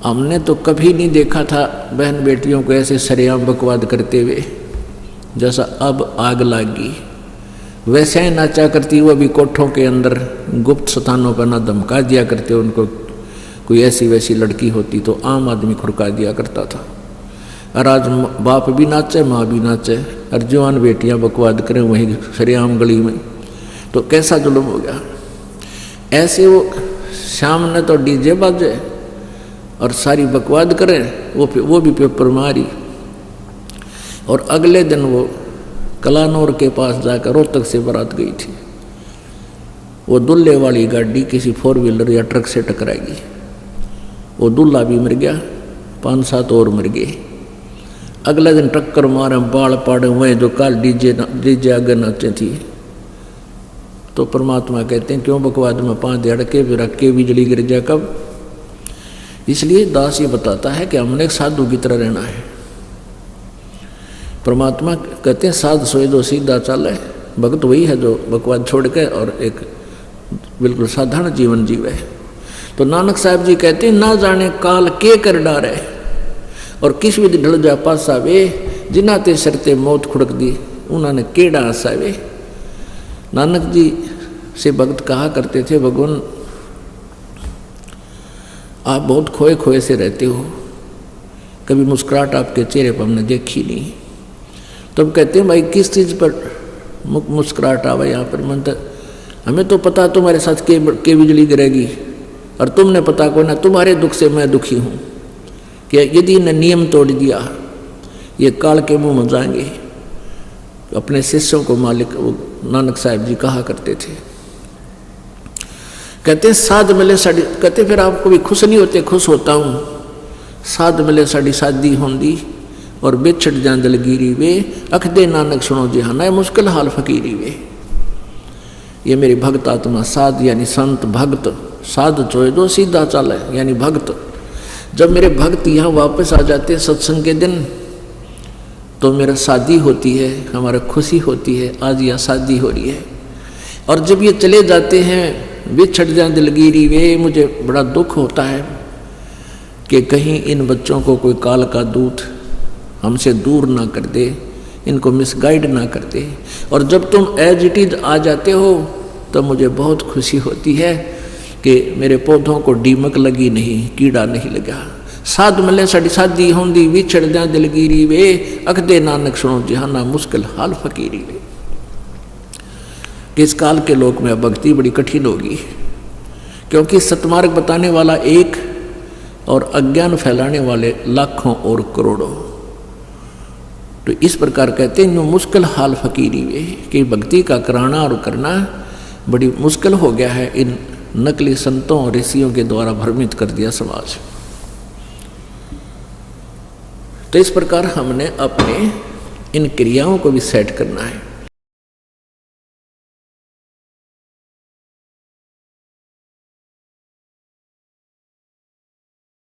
हमने तो कभी नहीं देखा था बहन बेटियों को ऐसे सरेआम बकवाद करते हुए, जैसा अब आग लागी वैसे ही नाचा करती। वो भी कोठों के अंदर गुप्त स्थानों पर ना धमका दिया करते उनको। कोई ऐसी वैसी लड़की होती तो आम आदमी खुड़का दिया करता था। और आज बाप भी नाचे माँ भी नाचे और जवान बेटियां बकवाद करें वहीं सरेआम गली में, तो कैसा जुल्म हो गया। ऐसे वो शाम ने तो डीजे बाजे और सारी बकवाद करें, वो भी पेपर मारी। और अगले दिन वो कलानौर के पास जाकर रोहतक से बारात गई थी। वो दूल्हे वाली गाड़ी किसी 4 व्हीलर या ट्रक से टकराएगी। वो दूल्हा भी मर गया, 5-7 और मर गए। अगले दिन टक्कर मारे बाल पाड़े हुए जो काल डीजे आगे नाचे थी। तो परमात्मा कहते हैं क्यों बकवाद में 5 धड़के फिर अक्के बिजली गिर जाए कब। इसलिए दास ये बताता है कि हमने एक साधु की तरह रहना है। परमात्मा कहते हैं साध सोए जो सीधा चाले। भक्त वही है जो बकवाद छोड़ के और एक बिल्कुल साधारण जीवन जीवे। तो नानक साहब जी कहते हैं ना जाने काल के कर डारे और किस विधि ढल जा पासा वे, जिन्ना ते सरते मौत खुड़क दी उन्होंने केड़ा हसावे। नानक जी से भक्त कहा करते थे भगवान आप बहुत खोए खोए से रहते हो, कभी मुस्कुराहट आपके चेहरे पर हमने देखी नहीं। तब कहते हैं भाई किस चीज़ पर मुस्कुराहट आवा यहाँ पर। मन तो हमें तो पता तुम्हारे साथ के बिजली गिरेगी और तुमने पता को ना तुम्हारे दुख से मैं दुखी हूँ कि यदि इन्हें नियम तोड़ दिया ये काल के मुंह में जाएंगे। अपने शिष्यों को मालिक नानक साहब जी कहा करते थे। कहते हैं साध मिले साड़ी, कहते फिर आपको भी खुश नहीं होते, खुश होता हूँ। साध मिले साड़ी शादी होंदी और बिछड़ जान दलगीरी वे, अख दे नानक सुनो जिहाना मुश्किल हाल फकीरी वे। ये मेरी भक्त आत्मा साध यानी संत भक्त, साध चोए दो सीधा चाले यानी भक्त। जब मेरे भक्त यहाँ वापस आ जाते सत्संग के दिन तो मेरा शादी होती है, हमारा खुशी होती है, आज यह शादी हो रही है। और जब ये चले जाते हैं बिछड़ जाए दिलगिरी वे, मुझे बड़ा दुख होता है कि कहीं इन बच्चों को कोई काल का दूत हमसे दूर ना कर दे, इनको मिसगाइड ना कर दे। और जब तुम एज इट इज आ जाते हो तो मुझे बहुत खुशी होती है कि मेरे पौधों को दीमक लगी नहीं, कीड़ा नहीं लगा। साध मिले साड़ी शादी होंदी बिछड़ जा दिलगिरी वे, अख दे नानक सुनो जिहाना मुश्किल हाल फकीरी वे। कि इस काल के लोक में भक्ति बड़ी कठिन होगी, क्योंकि सतमार्ग बताने वाला एक और अज्ञान फैलाने वाले लाखों और करोड़ों। तो इस प्रकार कहते हैं मुश्किल हाल फकीरी वे कि भक्ति का कराना और करना बड़ी मुश्किल हो गया है। इन नकली संतों और ऋषियों के द्वारा भ्रमित कर दिया समाज। तो इस प्रकार हमने अपने इन क्रियाओं को भी सेट करना है।